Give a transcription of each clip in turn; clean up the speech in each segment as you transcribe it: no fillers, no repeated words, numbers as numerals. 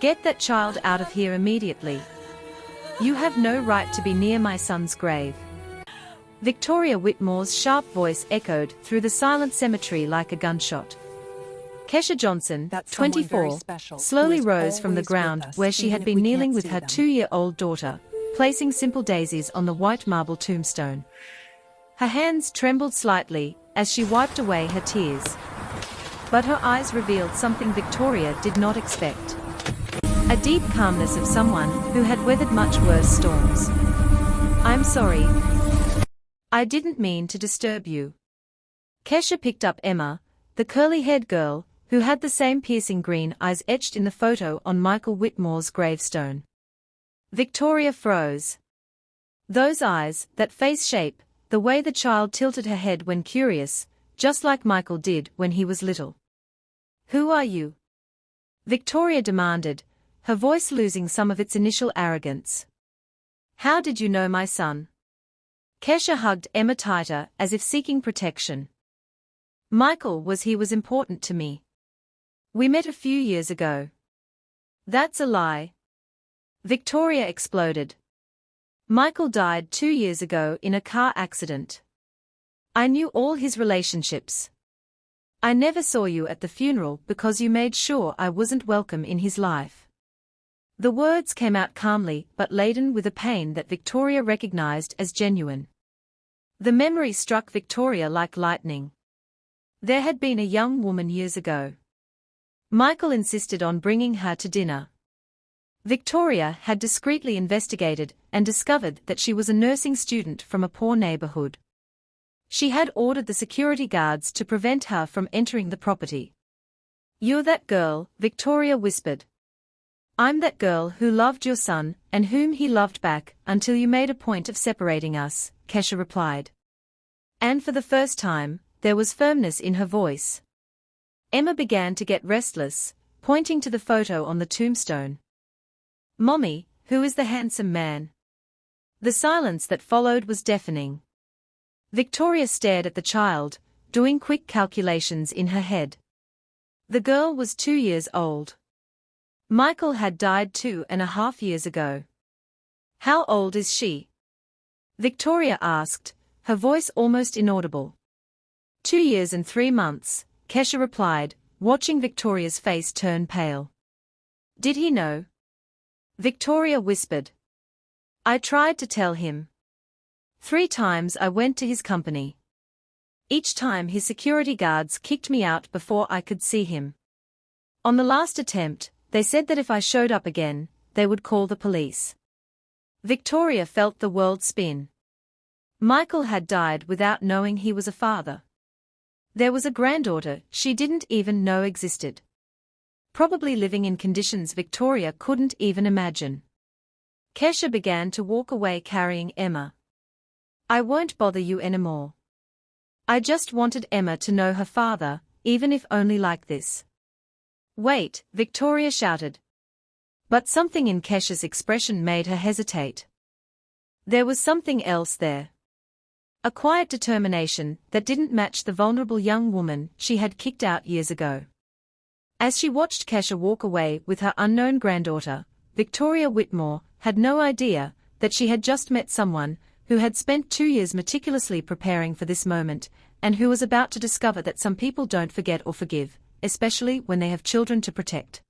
Get that child out of here immediately. You have no right to be near my son's grave. Victoria Whitmore's sharp voice echoed through the silent cemetery like a gunshot. Kesha Johnson, 24, slowly rose from the ground where she had been kneeling with her 2-year-old daughter, placing simple daisies on the white marble tombstone. Her hands trembled slightly as she wiped away her tears. But her eyes revealed something Victoria did not expect. A deep calmness of someone who had weathered much worse storms. "I'm sorry. I didn't mean to disturb you." Kesha picked up Emma, the curly-haired girl, who had the same piercing green eyes etched in the photo on Michael Whitmore's gravestone. Victoria froze. Those eyes, that face shape, the way the child tilted her head when curious, just like Michael did when he was little. "Who are you?" Victoria demanded, her voice losing some of its initial arrogance. "How did you know my son?" Kesha hugged Emma tighter as if seeking protection. "Michael was important to me. We met a few years ago." "That's a lie." Victoria exploded. "Michael died 2 years ago in a car accident. I knew all his relationships. I never saw you at the funeral because you made sure I wasn't welcome in his life." The words came out calmly but laden with a pain that Victoria recognized as genuine. The memory struck Victoria like lightning. There had been a young woman years ago. Michael insisted on bringing her to dinner. Victoria had discreetly investigated and discovered that she was a nursing student from a poor neighborhood. She had ordered the security guards to prevent her from entering the property. "You're that girl," Victoria whispered. "I'm that girl who loved your son and whom he loved back until you made a point of separating us," Kesha replied. And for the first time, there was firmness in her voice. Emma began to get restless, pointing to the photo on the tombstone. "Mommy, who is the handsome man?" The silence that followed was deafening. Victoria stared at the child, doing quick calculations in her head. The girl was 2 years old. Michael had died 2.5 years ago. "How old is she?" Victoria asked, her voice almost inaudible. 2 years and 3 months, Kesha replied, watching Victoria's face turn pale. "Did he know?" Victoria whispered. "I tried to tell him. 3 times I went to his company. Each time his security guards kicked me out before I could see him. On the last attempt, they said that if I showed up again, they would call the police." Victoria felt the world spin. Michael had died without knowing he was a father. There was a granddaughter she didn't even know existed. Probably living in conditions Victoria couldn't even imagine. Kesha began to walk away carrying Emma. "I won't bother you anymore. I just wanted Emma to know her father, even if only like this." "Wait," Victoria shouted. But something in Kesha's expression made her hesitate. There was something else there. A quiet determination that didn't match the vulnerable young woman she had kicked out years ago. As she watched Kesha walk away with her unknown granddaughter, Victoria Whitmore had no idea that she had just met someone who had spent 2 years meticulously preparing for this moment, and who was about to discover that some people don't forget or forgive, especially when they have children to protect.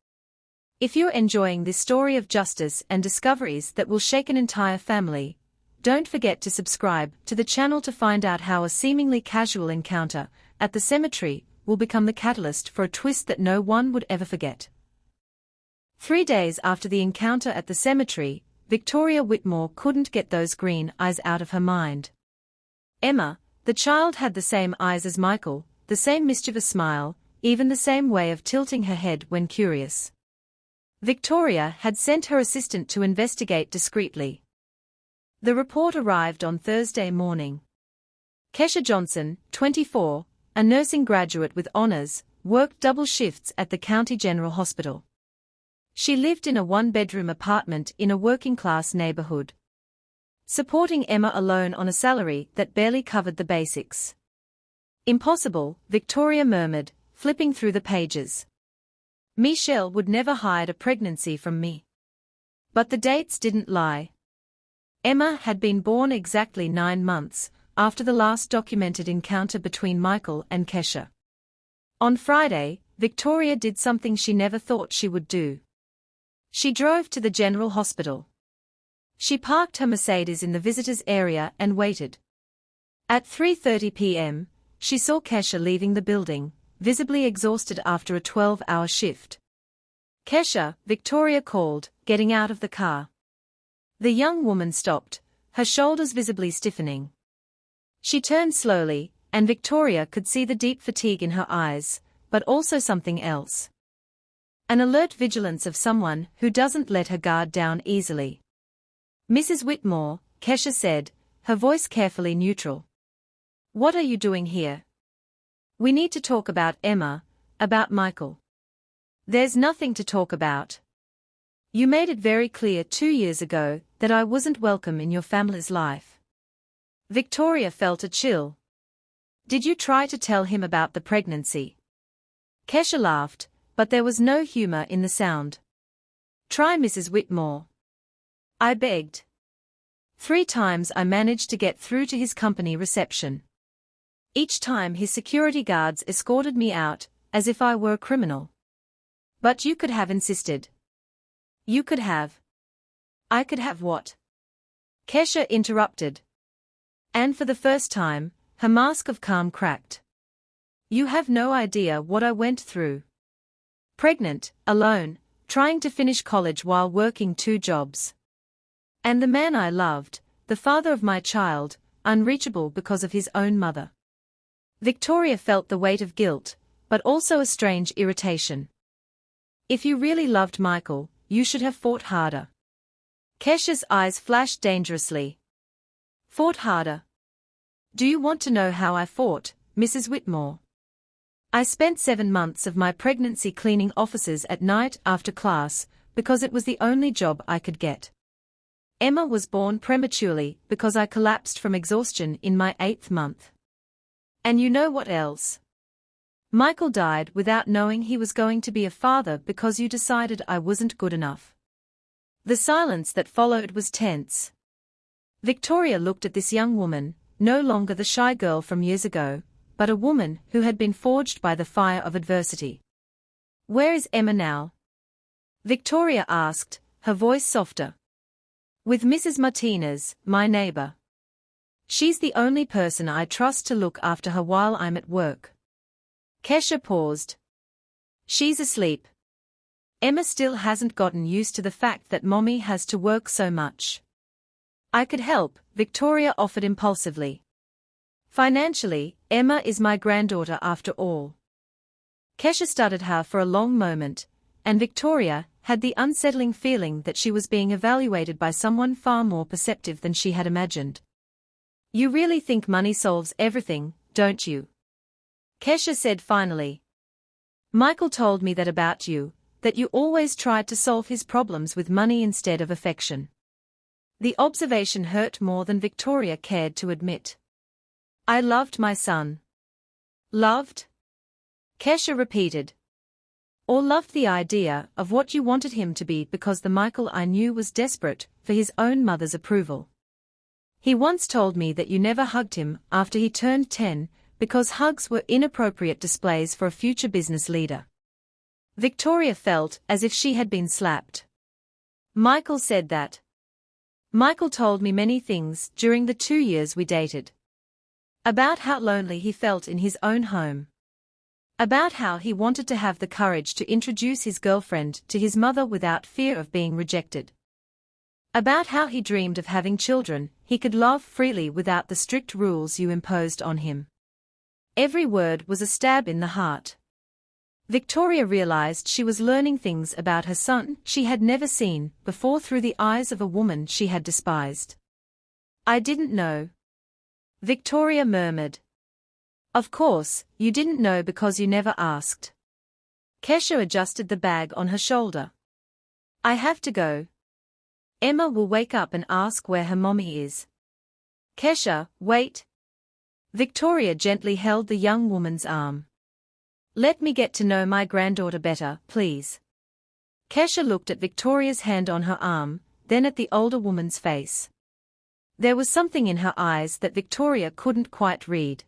If you're enjoying this story of justice and discoveries that will shake an entire family, don't forget to subscribe to the channel to find out how a seemingly casual encounter at the cemetery will become the catalyst for a twist that no one would ever forget. 3 days after the encounter at the cemetery, Victoria Whitmore couldn't get those green eyes out of her mind. Emma, the child, had the same eyes as Michael, the same mischievous smile, even the same way of tilting her head when curious. Victoria had sent her assistant to investigate discreetly. The report arrived on Thursday morning. Kesha Johnson, 24, a nursing graduate with honors, worked double shifts at the County General Hospital. She lived in a 1-bedroom apartment in a working-class neighborhood, supporting Emma alone on a salary that barely covered the basics. "Impossible," Victoria murmured, flipping through the pages. Michelle would never hide a pregnancy from me. But the dates didn't lie. Emma had been born exactly 9 months after the last documented encounter between Michael and Kesha. On Friday, Victoria did something she never thought she would do. She drove to the general hospital. She parked her Mercedes in the visitors' area and waited. At 3:30 p.m., she saw Kesha leaving the building, visibly exhausted after a 12-hour shift. "Kesha," Victoria called, getting out of the car. The young woman stopped, her shoulders visibly stiffening. She turned slowly, and Victoria could see the deep fatigue in her eyes, but also something else. An alert vigilance of someone who doesn't let her guard down easily. "Mrs. Whitmore," Kesha said, her voice carefully neutral. "What are you doing here? We need to talk about Emma, about Michael." "There's nothing to talk about. You made it very clear 2 years ago that I wasn't welcome in your family's life." Victoria felt a chill. "Did you try to tell him about the pregnancy?" Kesha laughed, but there was no humor in the sound. "Try, Mrs. Whitmore," I begged. 3 times I managed to get through to his company reception. Each time his security guards escorted me out, as if I were a criminal. "But you could have insisted." "You could have." "I could have what?" Kesha interrupted. And for the first time, her mask of calm cracked. "You have no idea what I went through. Pregnant, alone, trying to finish college while working 2 jobs. And the man I loved, the father of my child, unreachable because of his own mother." Victoria felt the weight of guilt, but also a strange irritation. "If you really loved Michael, you should have fought harder." Kesha's eyes flashed dangerously. "Fought harder? Do you want to know how I fought, Mrs. Whitmore? I spent 7 months of my pregnancy cleaning offices at night after class, because it was the only job I could get. Emma was born prematurely because I collapsed from exhaustion in my 8th month. And you know what else? Michael died without knowing he was going to be a father because you decided I wasn't good enough." The silence that followed was tense. Victoria looked at this young woman, no longer the shy girl from years ago, but a woman who had been forged by the fire of adversity. "Where is Emma now?" Victoria asked, her voice softer. "With Mrs. Martinez, my neighbor. She's the only person I trust to look after her while I'm at work." Kesha paused. "She's asleep. Emma still hasn't gotten used to the fact that Mommy has to work so much." "I could help," Victoria offered impulsively. "Financially, Emma is my granddaughter after all." Kesha studied her for a long moment, and Victoria had the unsettling feeling that she was being evaluated by someone far more perceptive than she had imagined. "You really think money solves everything, don't you?" Kesha said finally. "Michael told me that about you, that you always tried to solve his problems with money instead of affection." The observation hurt more than Victoria cared to admit. "I loved my son." "Loved?" Kesha repeated. "Or loved the idea of what you wanted him to be because the Michael I knew was desperate for his own mother's approval. He once told me that you never hugged him after he turned 10 because hugs were inappropriate displays for a future business leader." Victoria felt as if she had been slapped. "Michael said that. Michael told me many things during the 2 years we dated. About how lonely he felt in his own home. About how he wanted to have the courage to introduce his girlfriend to his mother without fear of being rejected. About how he dreamed of having children he could love freely without the strict rules you imposed on him." Every word was a stab in the heart. Victoria realized she was learning things about her son she had never seen before through the eyes of a woman she had despised. "I didn't know," Victoria murmured. "Of course, you didn't know because you never asked." Kesha adjusted the bag on her shoulder. "I have to go. Emma will wake up and ask where her mommy is." "Kesha, wait." Victoria gently held the young woman's arm. Let me get to know my granddaughter better, please. Kesha looked at Victoria's hand on her arm, then at the older woman's face. There was something in her eyes that Victoria couldn't quite read.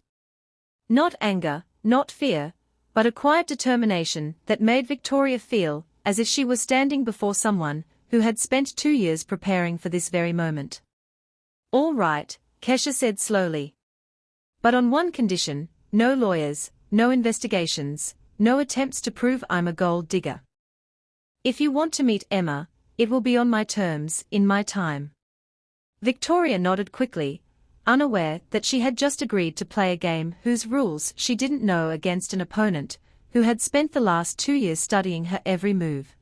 Not anger, not fear, but a quiet determination that made Victoria feel as if she was standing before someone who had spent 2 years preparing for this very moment. All right, Kesha said slowly. But on one condition: no lawyers, no investigations, no attempts to prove I'm a gold digger. If you want to meet Emma, it will be on my terms, in my time. Victoria nodded quickly, unaware that she had just agreed to play a game whose rules she didn't know against an opponent who had spent the last 2 years studying her every move.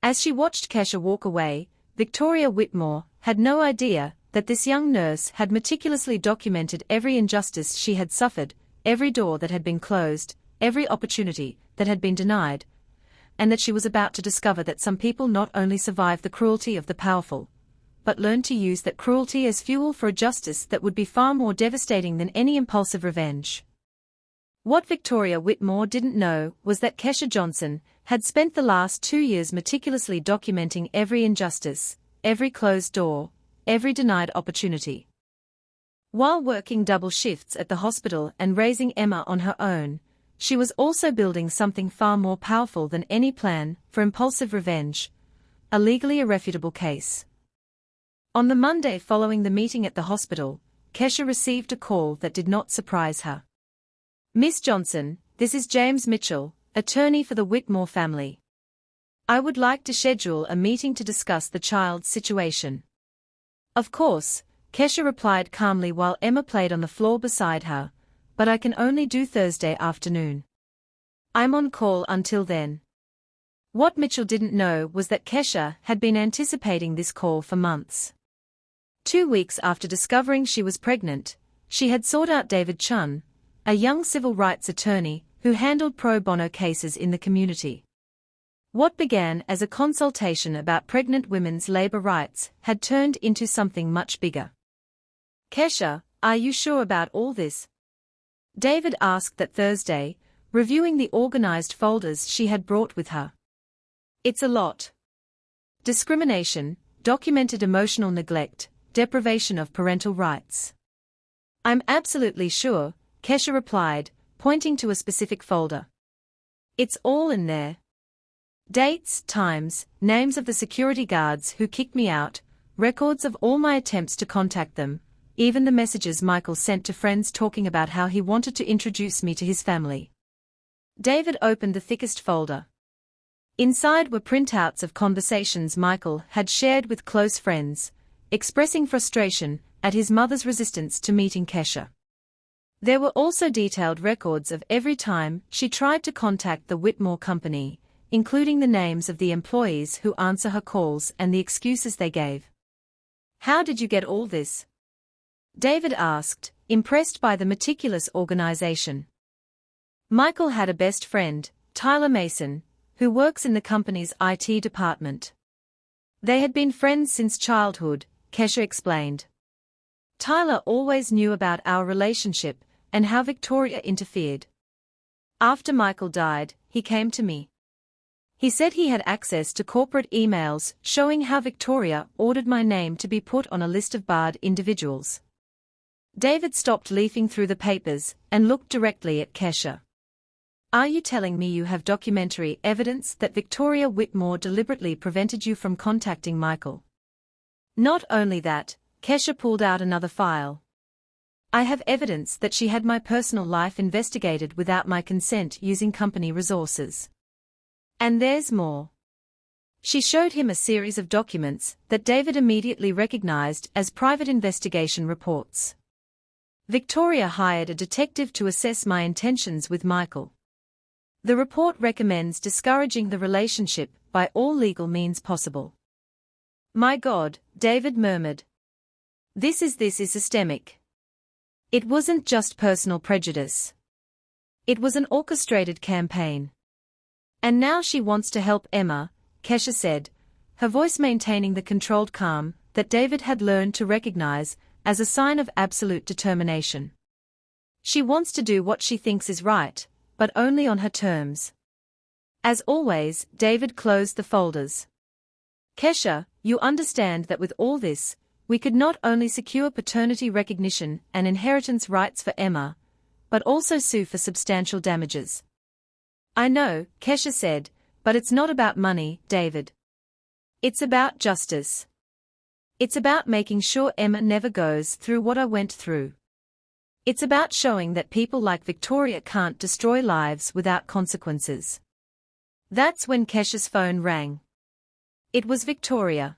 As she watched Kesha walk away, Victoria Whitmore had no idea that this young nurse had meticulously documented every injustice she had suffered, every door that had been closed, every opportunity that had been denied, and that she was about to discover that some people not only survive the cruelty of the powerful, but learn to use that cruelty as fuel for a justice that would be far more devastating than any impulsive revenge. What Victoria Whitmore didn't know was that Kesha Johnson had spent the last 2 years meticulously documenting every injustice, every closed door, every denied opportunity. While working double shifts at the hospital and raising Emma on her own, she was also building something far more powerful than any plan for impulsive revenge: a legally irrefutable case. On the Monday following the meeting at the hospital, Kesha received a call that did not surprise her. "Miss Johnson, this is James Mitchell, attorney for the Whitmore family. I would like to schedule a meeting to discuss the child's situation." "Of course," Kesha replied calmly while Emma played on the floor beside her, "but I can only do Thursday afternoon. I'm on call until then." What Mitchell didn't know was that Kesha had been anticipating this call for months. 2 weeks after discovering she was pregnant, she had sought out David Chun, a young civil rights attorney who handled pro bono cases in the community. What began as a consultation about pregnant women's labor rights had turned into something much bigger. "Kesha, are you sure about all this?" David asked that Thursday, reviewing the organized folders she had brought with her. "It's a lot. Discrimination, documented emotional neglect, deprivation of parental rights." "I'm absolutely sure," Kesha replied, pointing to a specific folder. "It's all in there. Dates, times, names of the security guards who kicked me out, records of all my attempts to contact them, even the messages Michael sent to friends talking about how he wanted to introduce me to his family." David opened the thickest folder. Inside were printouts of conversations Michael had shared with close friends, expressing frustration at his mother's resistance to meeting Kesha. There were also detailed records of every time she tried to contact the Whitmore company, including the names of the employees who answer her calls and the excuses they gave. "How did you get all this?" David asked, impressed by the meticulous organization. Michael had a best friend, Tyler Mason, who works in the company's IT department. They had been friends since childhood, Kesha explained. "Tyler always knew about our relationship and how Victoria interfered. After Michael died, he came to me. He said he had access to corporate emails showing how Victoria ordered my name to be put on a list of barred individuals." David stopped leafing through the papers and looked directly at Kesha. "Are you telling me you have documentary evidence that Victoria Whitmore deliberately prevented you from contacting Michael?" "Not only that," Kesha pulled out another file. "I have evidence that she had my personal life investigated without my consent using company resources. And there's more." She showed him a series of documents that David immediately recognized as private investigation reports. "Victoria hired a detective to assess my intentions with Michael. The report recommends discouraging the relationship by all legal means possible." "My God," David murmured. This is systemic. It wasn't just personal prejudice. It was an orchestrated campaign. And now she wants to help Emma," Kesha said, her voice maintaining the controlled calm that David had learned to recognize as a sign of absolute determination. "She wants to do what she thinks is right, but only on her terms. As always, David closed the folders. Kesha, you understand that with all this, we could not only secure paternity recognition and inheritance rights for Emma, but also sue for substantial damages. I know, Kesha said, but it's not about money, David. It's about justice. It's about making sure Emma never goes through what I went through. It's about showing that people like Victoria can't destroy lives without consequences. That's when Kesha's phone rang. It was Victoria.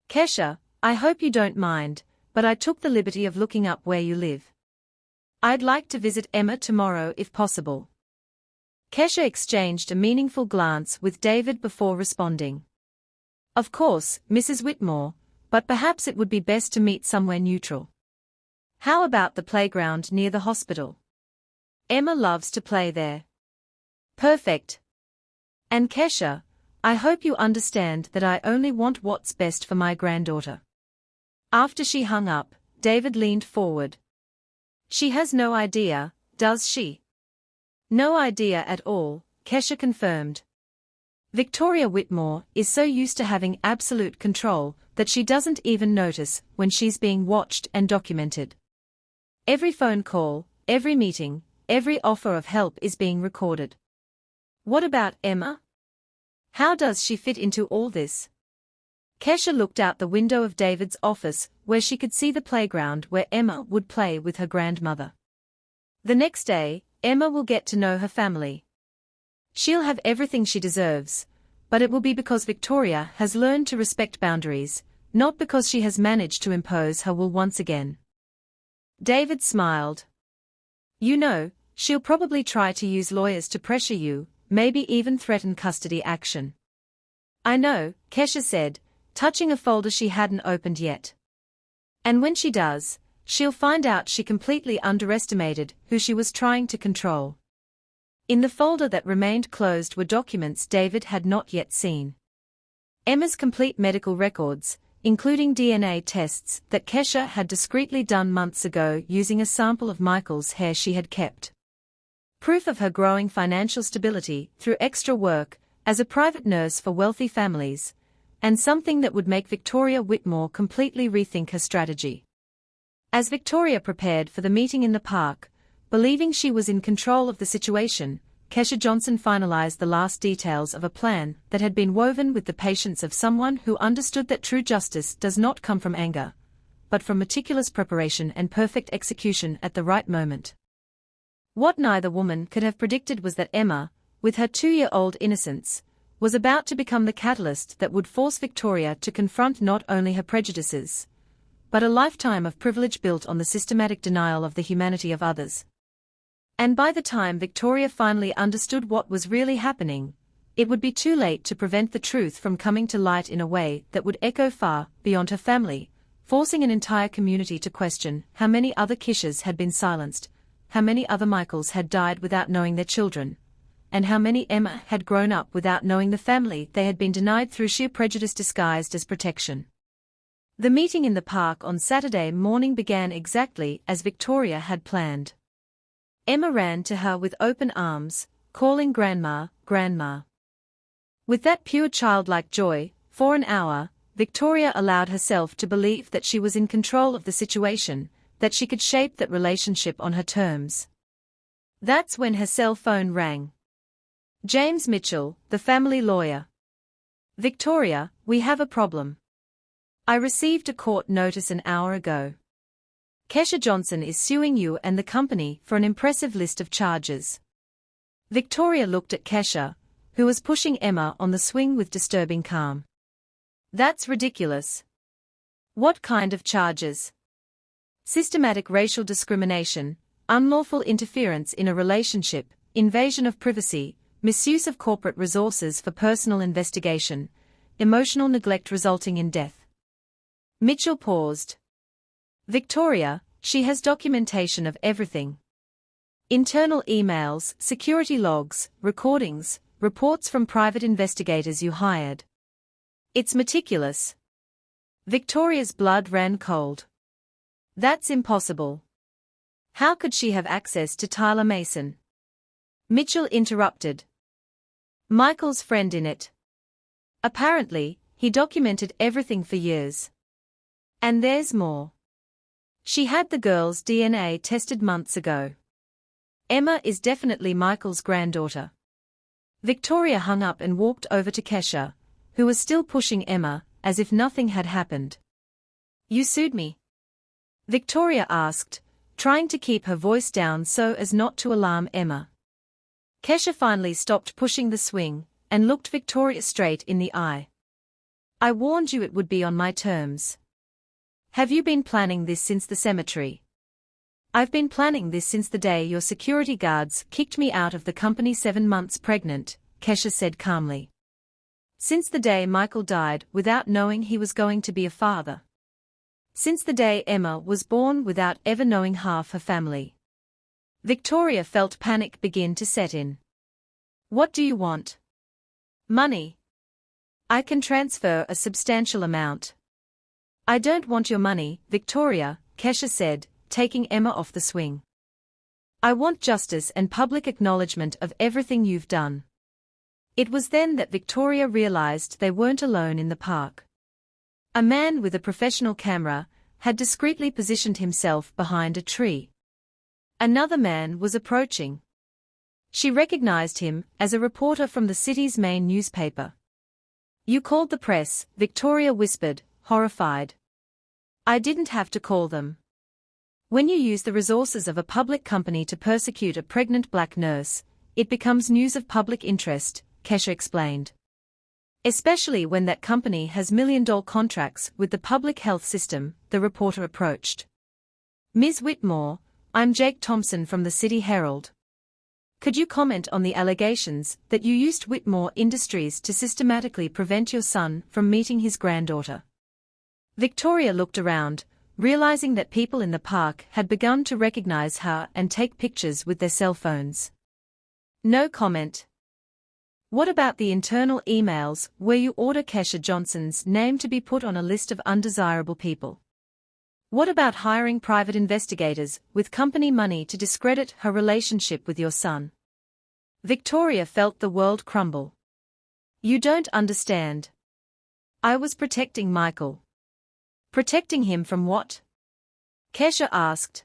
Kesha, I hope you don't mind, but I took the liberty of looking up where you live. I'd like to visit Emma tomorrow if possible. Kesha exchanged a meaningful glance with David before responding. Of course, Mrs. Whitmore, but perhaps it would be best to meet somewhere neutral. How about the playground near the hospital? Emma loves to play there. Perfect. And Kesha, I hope you understand that I only want what's best for my granddaughter. After she hung up, David leaned forward. She has no idea, does she? No idea at all, Kesha confirmed. Victoria Whitmore is so used to having absolute control that she doesn't even notice when she's being watched and documented. Every phone call, every meeting, every offer of help is being recorded. What about Emma? How does she fit into all this? Kesha looked out the window of David's office, where she could see the playground where Emma would play with her grandmother. The next day, Emma will get to know her family. She'll have everything she deserves, but it will be because Victoria has learned to respect boundaries, not because she has managed to impose her will once again. David smiled. You know, she'll probably try to use lawyers to pressure you, maybe even threaten custody action. I know, Kesha said, touching a folder she hadn't opened yet. And when she does, she'll find out she completely underestimated who she was trying to control. In the folder that remained closed were documents David had not yet seen. Emma's complete medical records, including DNA tests that Kesha had discreetly done months ago using a sample of Michael's hair she had kept. Proof of her growing financial stability through extra work as a private nurse for wealthy families, and something that would make Victoria Whitmore completely rethink her strategy. As Victoria prepared for the meeting in the park, believing she was in control of the situation, Kesha Johnson finalized the last details of a plan that had been woven with the patience of someone who understood that true justice does not come from anger, but from meticulous preparation and perfect execution at the right moment. What neither woman could have predicted was that Emma, with her 2-year-old innocence, was about to become the catalyst that would force Victoria to confront not only her prejudices, but a lifetime of privilege built on the systematic denial of the humanity of others. And by the time Victoria finally understood what was really happening, it would be too late to prevent the truth from coming to light in a way that would echo far beyond her family, forcing an entire community to question how many other Kishas had been silenced, how many other Michaels had died without knowing their children, and how many Emma had grown up without knowing the family they had been denied through sheer prejudice disguised as protection. The meeting in the park on Saturday morning began exactly as Victoria had planned. Emma ran to her with open arms, calling Grandma, Grandma. With that pure childlike joy, for an hour, Victoria allowed herself to believe that she was in control of the situation, that she could shape that relationship on her terms. That's when her cell phone rang. James Mitchell, the family lawyer. Victoria, we have a problem. I received a court notice an hour ago. Kesha Johnson is suing you and the company for an impressive list of charges. Victoria looked at Kesha, who was pushing Emma on the swing with disturbing calm. That's ridiculous. What kind of charges? Systematic racial discrimination, unlawful interference in a relationship, invasion of privacy, misuse of corporate resources for personal investigation, emotional neglect resulting in death. Mitchell paused. Victoria, she has documentation of everything. Internal emails, security logs, recordings, reports from private investigators you hired. It's meticulous. Victoria's blood ran cold. That's impossible. How could she have access to Tyler Mason? Mitchell interrupted. Michael's friend in it. Apparently, he documented everything for years. And there's more. She had the girl's DNA tested months ago. Emma is definitely Michael's granddaughter. Victoria hung up and walked over to Kesha, who was still pushing Emma, as if nothing had happened. You sued me? Victoria asked, trying to keep her voice down so as not to alarm Emma. Kesha finally stopped pushing the swing, and looked Victoria straight in the eye. I warned you it would be on my terms. Have you been planning this since the cemetery? I've been planning this since the day your security guards kicked me out of the company 7 months pregnant, Kesha said calmly. Since the day Michael died without knowing he was going to be a father. Since the day Emma was born without ever knowing half her family. Victoria felt panic begin to set in. What do you want? Money. I can transfer a substantial amount. I don't want your money, Victoria, Kesha said, taking Emma off the swing. I want justice and public acknowledgement of everything you've done. It was then that Victoria realized they weren't alone in the park. A man with a professional camera had discreetly positioned himself behind a tree. Another man was approaching. She recognized him as a reporter from the city's main newspaper. You called the press, Victoria whispered, horrified. I didn't have to call them. When you use the resources of a public company to persecute a pregnant black nurse, it becomes news of public interest, Kesha explained. Especially when that company has million-dollar contracts with the public health system, the reporter approached. Ms. Whitmore, I'm Jake Thompson from the City Herald. Could you comment on the allegations that you used Whitmore Industries to systematically prevent your son from meeting his granddaughter? Victoria looked around, realizing that people in the park had begun to recognize her and take pictures with their cell phones. No comment. What about the internal emails where you order Kesha Johnson's name to be put on a list of undesirable people? What about hiring private investigators with company money to discredit her relationship with your son? Victoria felt the world crumble. You don't understand. I was protecting Michael. Protecting him from what? Kesha asked.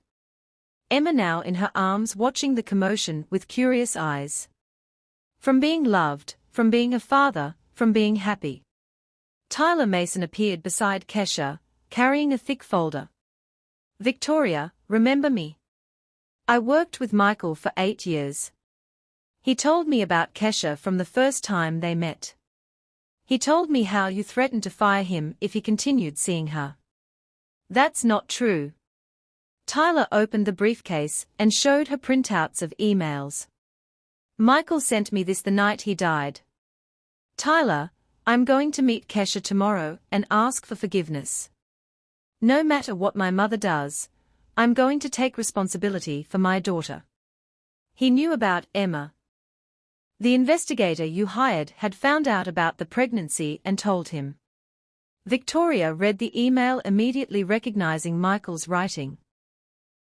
Emma now in her arms watching the commotion with curious eyes. From being loved, from being a father, from being happy. Tyler Mason appeared beside Kesha, carrying a thick folder. Victoria, remember me? I worked with Michael for 8 years. He told me about Kesha from the first time they met. He told me how you threatened to fire him if he continued seeing her. That's not true. Tyler opened the briefcase and showed her printouts of emails. Michael sent me this the night he died. Tyler, I'm going to meet Kesha tomorrow and ask for forgiveness. No matter what my mother does, I'm going to take responsibility for my daughter. He knew about Emma. The investigator you hired had found out about the pregnancy and told him. Victoria read the email, immediately recognizing Michael's writing.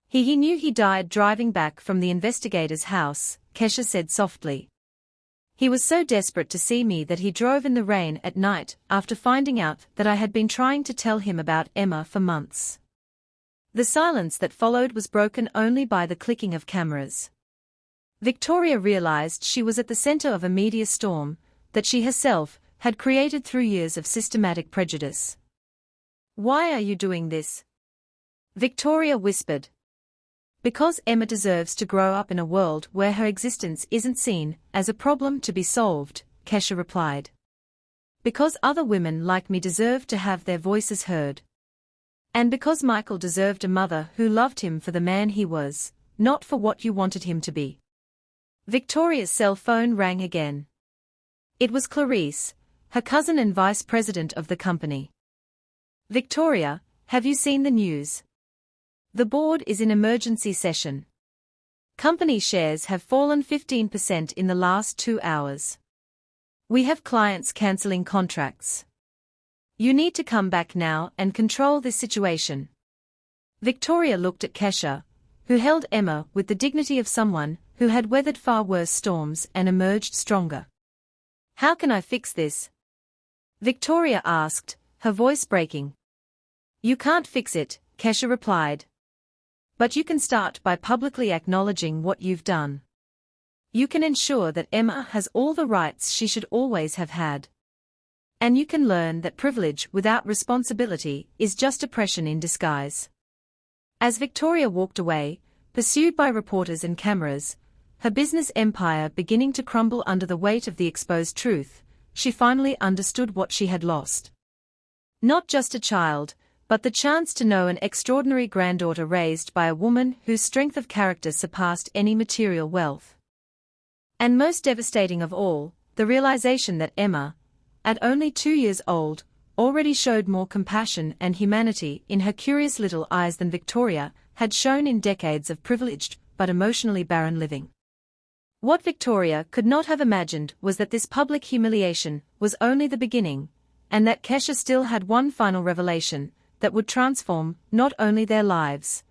He knew he died driving back from the investigator's house, Kesha said softly. He was so desperate to see me that he drove in the rain at night after finding out that I had been trying to tell him about Emma for months. The silence that followed was broken only by the clicking of cameras. Victoria realized she was at the center of a media storm that she herself had created through years of systematic prejudice. Why are you doing this? Victoria whispered. Because Emma deserves to grow up in a world where her existence isn't seen as a problem to be solved, Kesha replied. Because other women like me deserve to have their voices heard. And because Michael deserved a mother who loved him for the man he was, not for what you wanted him to be. Victoria's cell phone rang again. It was Clarice, her cousin and vice president of the company. Victoria, have you seen the news? The board is in emergency session. Company shares have fallen 15% in the last 2 hours. We have clients canceling contracts. You need to come back now and control this situation. Victoria looked at Kesha, who held Emma with the dignity of someone who who had weathered far worse storms and emerged stronger. "How can I fix this?" Victoria asked, her voice breaking. "You can't fix it," Kesha replied. "But you can start by publicly acknowledging what you've done. You can ensure that Emma has all the rights she should always have had. And you can learn that privilege without responsibility is just oppression in disguise." As Victoria walked away, pursued by reporters and cameras, her business empire beginning to crumble under the weight of the exposed truth, she finally understood what she had lost. Not just a child, but the chance to know an extraordinary granddaughter raised by a woman whose strength of character surpassed any material wealth. And most devastating of all, the realization that Emma, at only 2 years old, already showed more compassion and humanity in her curious little eyes than Victoria had shown in decades of privileged but emotionally barren living. What Victoria could not have imagined was that this public humiliation was only the beginning, and that Kesha still had one final revelation that would transform not only their lives,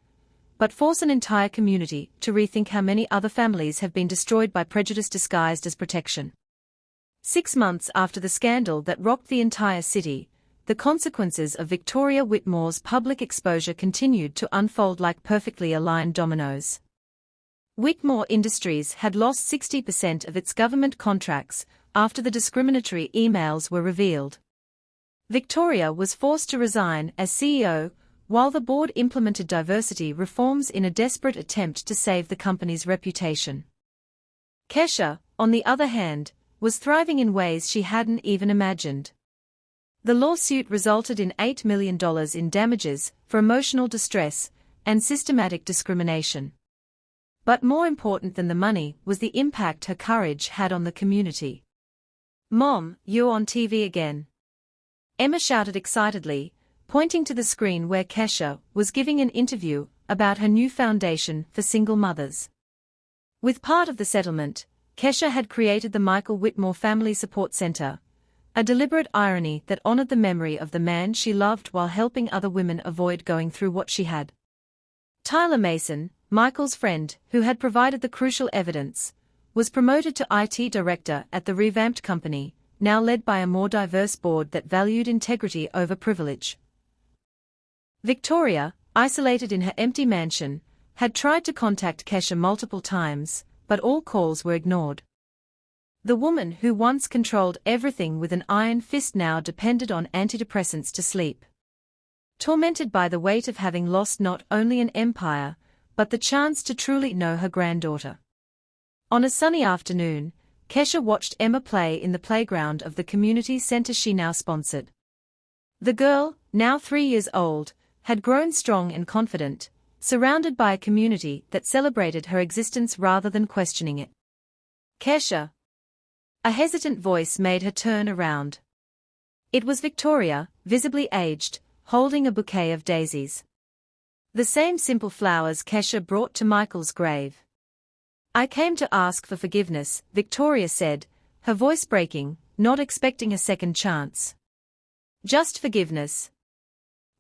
but force an entire community to rethink how many other families have been destroyed by prejudice disguised as protection. 6 months after the scandal that rocked the entire city, the consequences of Victoria Whitmore's public exposure continued to unfold like perfectly aligned dominoes. Whitmore Industries had lost 60% of its government contracts after the discriminatory emails were revealed. Victoria was forced to resign as CEO, while the board implemented diversity reforms in a desperate attempt to save the company's reputation. Kesha, on the other hand, was thriving in ways she hadn't even imagined. The lawsuit resulted in $8 million in damages for emotional distress and systematic discrimination. But more important than the money was the impact her courage had on the community. "Mom, you're on TV again," Emma shouted excitedly, pointing to the screen where Kesha was giving an interview about her new foundation for single mothers. With part of the settlement, Kesha had created the Michael Whitmore Family Support Center, a deliberate irony that honored the memory of the man she loved while helping other women avoid going through what she had. Tyler Mason, Michael's friend who had provided the crucial evidence, was promoted to IT director at the revamped company, now led by a more diverse board that valued integrity over privilege. Victoria, isolated in her empty mansion, had tried to contact Kesha multiple times, but all calls were ignored. The woman who once controlled everything with an iron fist now depended on antidepressants to sleep. Tormented by the weight of having lost not only an empire, but the chance to truly know her granddaughter. On a sunny afternoon, Kesha watched Emma play in the playground of the community center she now sponsored. The girl, now 3 years old, had grown strong and confident, surrounded by a community that celebrated her existence rather than questioning it. "Kesha." A hesitant voice made her turn around. It was Victoria, visibly aged, holding a bouquet of daisies. The same simple flowers Kesha brought to Michael's grave. "I came to ask for forgiveness," Victoria said, her voice breaking, not expecting a second chance. "Just forgiveness?"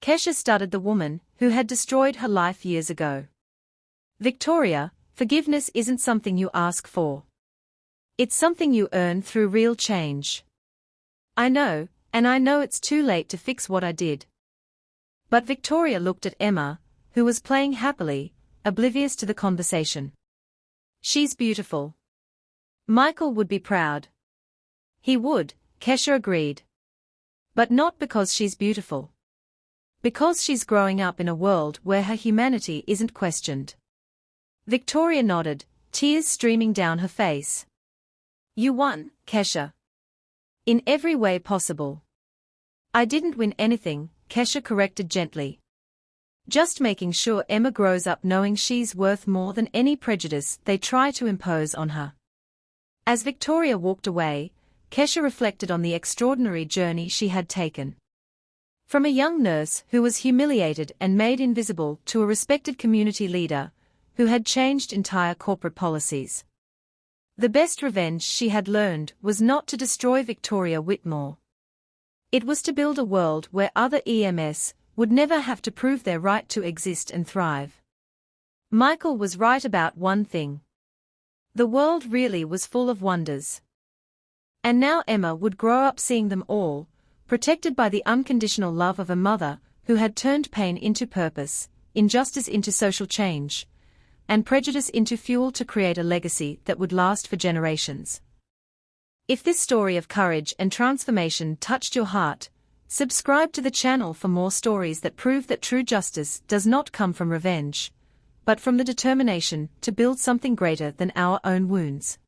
Kesha studied the woman who had destroyed her life years ago. "Victoria, forgiveness isn't something you ask for. It's something you earn through real change. I know, and I know it's too late to fix what I did." But Victoria looked at Emma, who was playing happily, oblivious to the conversation. "She's beautiful. Michael would be proud." "He would," Kesha agreed. "But not because she's beautiful. Because she's growing up in a world where her humanity isn't questioned." Victoria nodded, tears streaming down her face. "You won, Kesha. In every way possible." "I didn't win anything," Kesha corrected gently. "Just making sure Emma grows up knowing she's worth more than any prejudice they try to impose on her." As Victoria walked away, Kesha reflected on the extraordinary journey she had taken. From a young nurse who was humiliated and made invisible to a respected community leader who had changed entire corporate policies. The best revenge she had learned was not to destroy Victoria Whitmore. It was to build a world where other EMS would never have to prove their right to exist and thrive. Michael was right about one thing. The world really was full of wonders. And now Emma would grow up seeing them all, protected by the unconditional love of a mother who had turned pain into purpose, injustice into social change, and prejudice into fuel to create a legacy that would last for generations. If this story of courage and transformation touched your heart, subscribe to the channel for more stories that prove that true justice does not come from revenge, but from the determination to build something greater than our own wounds.